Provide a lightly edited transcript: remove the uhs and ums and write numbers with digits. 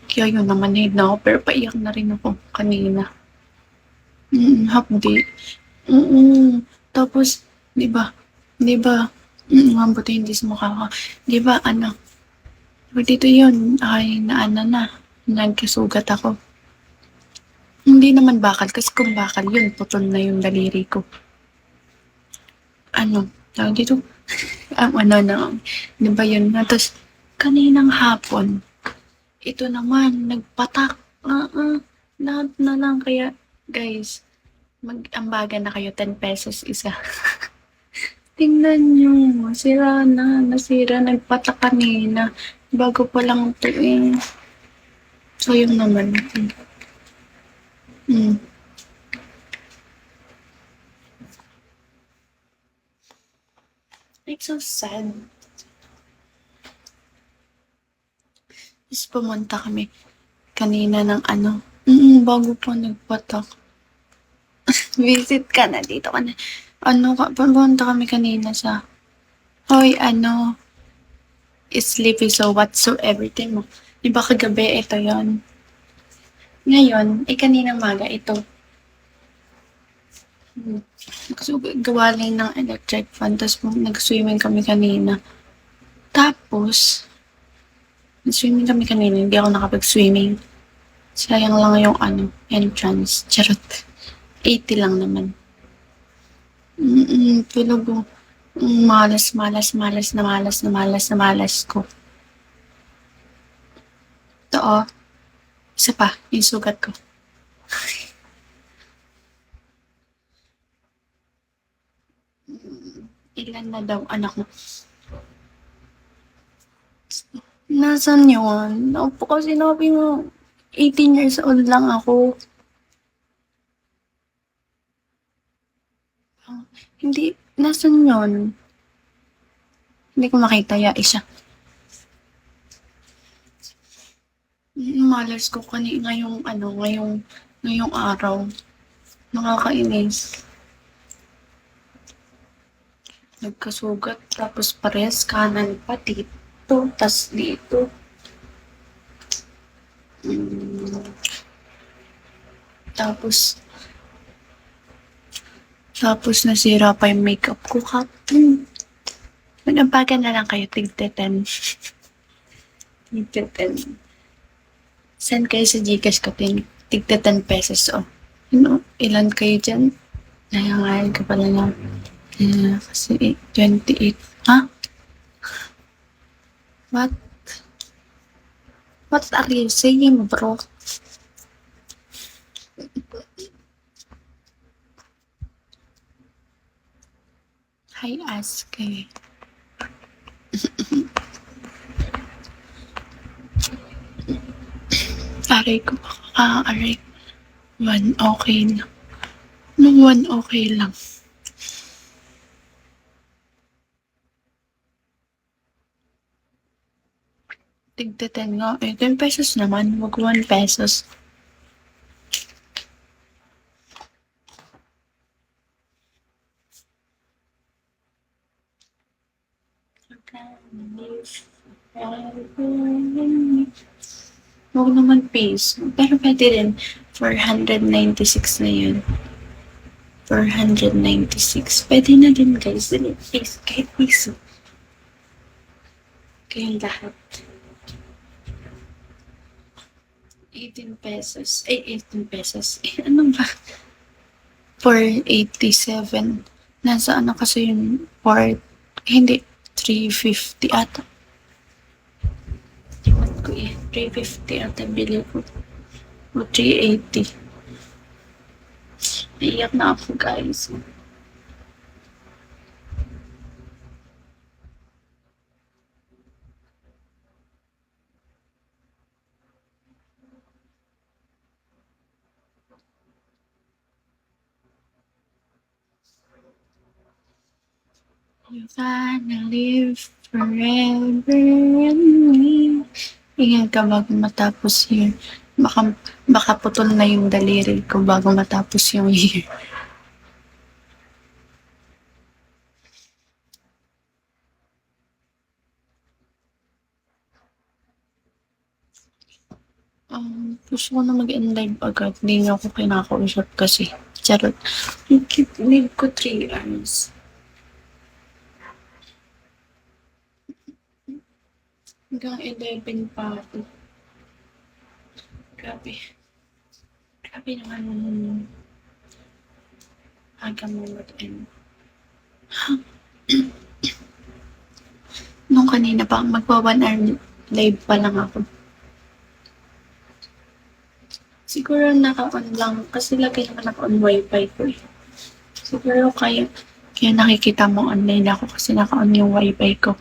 Kaya yun namanhid na ako, pero paiyak na rin ako kanina. Hapdi. Mm. Tapos, 'di ba 'di ba, mabuti hindi sumakaka 'di ba ano, dito yun, ay naano na, nagkasugat ako. Hindi naman bakal, kasi kung bakal yun, putol na yung daliri ko. Ano, tawag dito, ano na, 'di ba yun na, tapos kaninang hapon, ito naman, nagpatak, lahat na lang, kaya guys, mag-ambagan na kayo, 10 pesos isa. Tingnan niyo, nasira, nagpatak kanina, bago pa lang 'to, eh. Sayang naman. Hmm. It's so sad. Tapos pumunta kami kanina ng ano, bago pa nagpatak. Visit ka na, dito ka na. Pumunta kami kanina sa, hoy, ano, sleepy so whatsoever, din mo. Di ba kagabi, ito yon. Ngayon, kaninang maga, ito. So, gawa lang ng electric fan, tapos nag-swimming kami kanina. Tapos, nag-swimming kami kanina, hindi ako nakapag-swimming. Sayang lang yung ano, entrance. Charot. 80 lang naman. Talaga. Malas ko. Ito, oh. Isa pa, yung sugat ko. Ilan na daw, anak mo? Nasaan yun? Opo, kasi sinabi mo, 18 years old lang ako. Hindi, nasaan yun? Hindi ko makita, ya, isa. Malas ko ngayong araw. Nakakainis. Nagkasugat, tapos parehas kanan pa dito, tas dito. Tapos, nasira pa yung makeup ko. Mag-ampagan na lang kayo, tigte-10. Tigte-10. Send kayo sa Gcash ko, tigte-10 pesos, oh. Ilan kayo dyan? Nayangayan ka pala na. Kasi 28. Ha? What? What are you saying, bro? Hi, ask kayo. Aray ko, aray. 1 okay lang. No, 1 okay lang. Tigte-10 nga, 10 pesos naman, wag 1 pesos. Wag naman peso, pero pwede rin. 496 na yun. 496. Pwede na din, guys. Dali, peso. Kahit peso. Kayong lahat. 18 pesos. 18 pesos. Ano ba? 487. Nasa ano kasi yung hindi, 350 ata. Timat ko 350 ata bili ko. O 380. Naiyak na ako, guys. You wanna live forever in me. Ingat ka bago matapos yun. Baka putol na yung daliri ko bago matapos yung year. Gusto ko na mag-end live agad. Hindi niyo ako kinakausap kasi. Charot. Need ko 3 hours. Hanggang 11 pa ako. Grabe. Grabe naman. Aga mo mag-end. Nung kanina pa, magpa 1 hour live pa lang ako. Siguro naka-on lang kasi lagi naman naka-on wifi ko eh. Siguro kaya nakikita mo online ako kasi naka-on yung wifi ko.